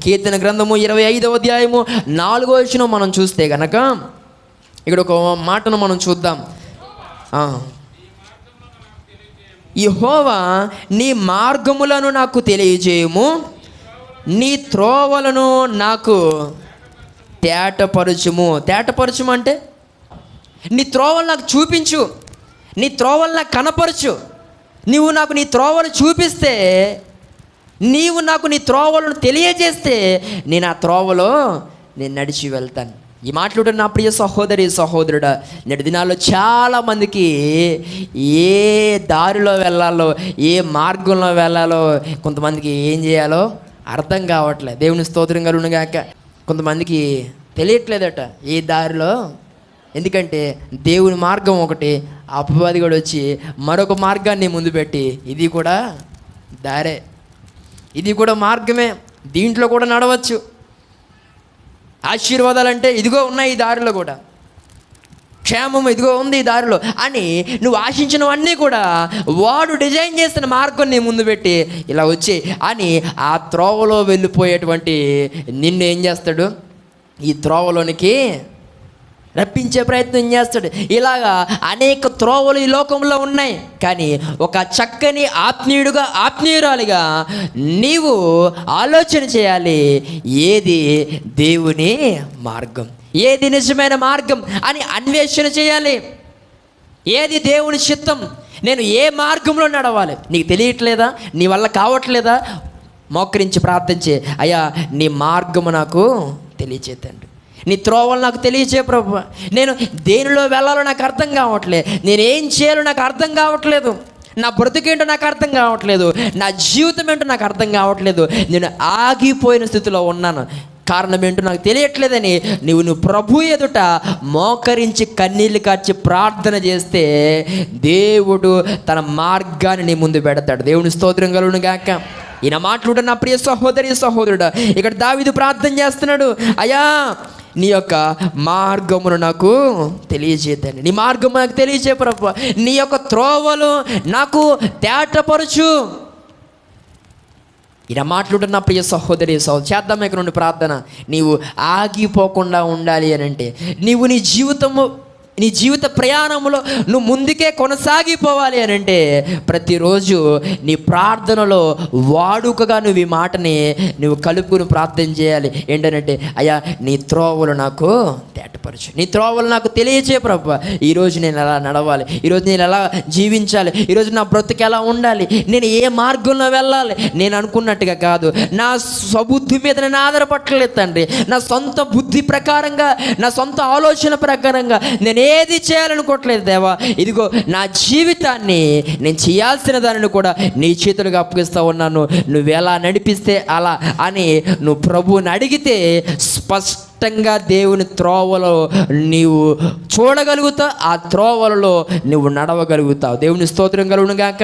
కీర్తన గ్రంథము 25వ అధ్యాయము 4వ వచనం మనం చూస్తే గనక ఇక్కడ ఒక మాటను మనం చూద్దాం. యెహోవా నీ మార్గములను నాకు తెలియజేయము, నీ త్రోవలను నాకు తేటపరచుము. తేటపరచుము అంటే నీ త్రోవలు నాకు చూపించు, నీ త్రోవలు నాకు కనపరచు. నీవు నాకు నీ త్రోవలు చూపిస్తే, నీవు నాకు నీ త్రోవలను తెలియజేస్తే నేను ఆ త్రోవలో నేను నడిచి వెళ్తాను. ఈ మాటలు నా ప్రియ సహోదరి సహోదరుడా, నేటి దినాల్లో చాలామందికి ఏ దారిలో వెళ్ళాలో, ఏ మార్గంలో వెళ్ళాలో, కొంతమందికి ఏం చేయాలో అర్థం కావట్లేదు. దేవుని స్తోత్రం కలుగునుగాక. కొంతమందికి తెలియట్లేదట ఏ దారిలో. ఎందుకంటే దేవుని మార్గం ఒకటి, అపవాది కూడా వచ్చి మరొక మార్గాన్ని ముందు పెట్టి ఇది కూడా దారే, ఇది కూడా మార్గమే, దీంట్లో కూడా నడవచ్చు, ఆశీర్వాదాలంటే ఇదిగో ఉన్నాయి ఈ దారిలో కూడా, క్షేమం ఇదిగో ఉంది ఈ దారిలో అని నువ్వు ఆశించినవన్నీ కూడా వాడు డిజైన్ చేసిన మార్గం నీ ముందు పెట్టి ఇలా వచ్చి అని ఆ త్రోవలో వెళ్ళిపోయేటువంటి నిన్ను ఏం చేస్తాడు, ఈ త్రోవలోనికి రప్పించే ప్రయత్నం చేస్తాడు. ఇలాగా అనేక త్రోవలు ఈ లోకంలో ఉన్నాయి. కానీ ఒక చక్కని ఆత్మీయుడుగా, ఆత్మీయురాలిగా నీవు ఆలోచన చేయాలి, ఏది దేవుని మార్గం, ఏది నిజమైన మార్గం అని అన్వేషణ చేయాలి. ఏది దేవుని చిత్తం, నేను ఏ మార్గంలో నడవాలి. నీకు తెలియట్లేదా, నీ వల్ల కావట్లేదా, మోకరించి ప్రార్థించే, అయ్యా నీ మార్గము నాకు తెలియచేతండి, నీ త్రోవలు నాకు తెలియచే ప్రభు. నేను దేనిలో వెళ్ళాలో నాకు అర్థం కావట్లేదు, నేనేం చేయాలో నాకు అర్థం కావట్లేదు, నా బ్రతుకేంటో నాకు అర్థం కావట్లేదు, నా జీవితం ఏంటో నాకు అర్థం కావట్లేదు, నేను ఆగిపోయిన స్థితిలో ఉన్నాను, కారణం ఏంటో నాకు తెలియట్లేదని నువ్వు ప్రభు ఎదుట మోకరించి కన్నీళ్ళు కార్చి ప్రార్థన చేస్తే దేవుడు తన మార్గాన్ని నీ ముందు పెడతాడు. దేవుని స్తోత్రం కలుగును గాక. ఈయన మాట్లాడు నా ప్రియ సహోదరి సహోదరుడా, ఇక్కడ దావీదు ప్రార్థన చేస్తున్నాడు, అయ్యా నీ యొక్క మార్గమును నాకు తెలియజేద్దండి, నీ మార్గము నాకు తెలియజే ప్రభు, నీ యొక్క త్రోవలు నాకు తేటపరచు. ఇలా మాట్లాడుతున్న ప్రియ సహోదరి సహోదరు, చేద్దాం ఇక్కడ నుండి ప్రార్థన. నీవు ఆగిపోకుండా ఉండాలి అని అంటే, నీవు నీ జీవిత ప్రయాణంలో నువ్వు ముందుకే కొనసాగిపోవాలి అని అంటే, ప్రతిరోజు నీ ప్రార్థనలో వాడుకగా నువ్వు ఈ మాటని నువ్వు కలుపుకుని ప్రార్థన చేయాలి. ఏంటంటే, అయ్యా నీ త్రోవలు నాకు తేటపరచు, నీ త్రోవలు నాకు తెలియచే ప్రభు. ఈరోజు నేను ఎలా నడవాలి, ఈరోజు నేను ఎలా జీవించాలి, ఈరోజు నా బ్రతుకు ఎలా ఉండాలి, నేను ఏ మార్గంలో వెళ్ళాలి. నేను అనుకున్నట్టుగా కాదు, నా స్వబుద్ధి మీద నేను ఆధారపడలేదు తండ్రి, నా సొంత బుద్ధి ప్రకారంగా, నా సొంత ఆలోచన ప్రకారంగా నేను ఏది చేయాలనుకోవట్లేదు దేవా. ఇదిగో నా జీవితాన్ని నేను చేయాల్సిన దానిని కూడా నీ చేతులుగా అప్పగిస్తూ ఉన్నాను, నువ్వు ఎలా నడిపిస్తే అలా అని నువ్వు ప్రభువుని అడిగితే స్పష్టంగా దేవుని త్రోవలో నీవు చూడగలుగుతావు, ఆ త్రోవలలో నువ్వు నడవగలుగుతావు. దేవుని స్తోత్రం కలుగును గాక.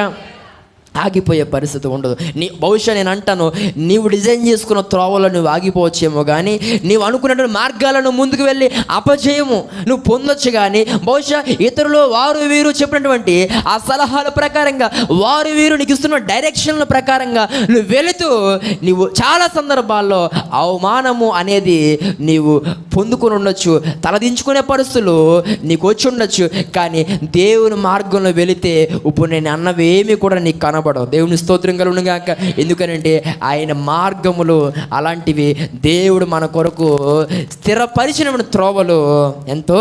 ఆగిపోయే పరిస్థితి ఉండదు. బహుశా నేను అంటాను, నీవు డిజైన్ చేసుకున్న త్రోవలో నువ్వు ఆగిపోవచ్చేమో, కానీ నీవు అనుకున్నటువంటి మార్గాలను ముందుకు వెళ్ళి అపజయము నువ్వు పొందొచ్చు. కానీ బహుశా ఇతరులు వారు వీరు చెప్పినటువంటి ఆ సలహాల ప్రకారంగా, వారు వీరు నీకు ఇస్తున్న డైరెక్షన్ల ప్రకారంగా నువ్వు వెళుతూ నీవు చాలా సందర్భాల్లో అవమానము అనేది నీవు పొందుకొని ఉండొచ్చు, తలదించుకునే పరిస్థితులు నీకు వచ్చి ఉండొచ్చు. కానీ దేవుని మార్గంలో వెళితే ఇప్పుడు నేను అన్నవేమీ కూడా నీకు కనబడవు. దేవుని స్తోత్రం కలుగును గాక. ఎందుకనంటే ఆయన మార్గములు అలాంటివి. దేవుడు మన కొరకు స్థిరపరిచిన త్రోవలు ఎంతో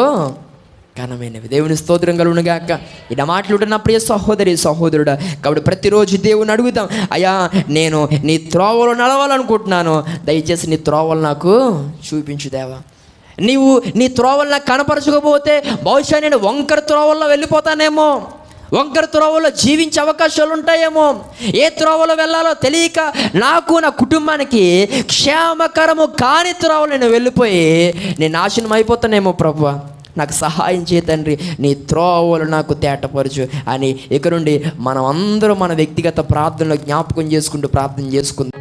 ఘనమైనవి. దేవుని స్తోత్రం కలుగును గాక. ఇలా మాట్లాడుతున్న ప్రియ సహోదరి సహోదరుడా, కాబట్టి ప్రతిరోజు దేవుని అడుగుతాం, అయ్యా నేను నీ త్రోవలో నడవాలనుకుంటున్నాను, దయచేసి నీ త్రోవలు నాకు చూపించు దేవా. నీవు నీ త్రోవలు నాకు కనపరచకపోతే బహుశా నేను వంకర త్రోవల్లో వెళ్ళిపోతానేమో, వంకర త్రోవలో జీవించే అవకాశాలు ఉంటాయేమో, ఏ త్రోవలో వెళ్ళాలో తెలియక నాకు నా కుటుంబానికి క్షేమకరము కాని త్రోవలో నేను వెళ్ళిపోయి నేను నాశనం అయిపోతానేమో ప్రభువా, నాకు సహాయం చేయ తండ్రి, నీ త్రోవలు నాకు తేటపరచు అని ఇక నుండి మనం అందరం మన వ్యక్తిగత ప్రార్థనలో జ్ఞాపకం చేసుకుంటూ ప్రార్థన చేసుకుందాం.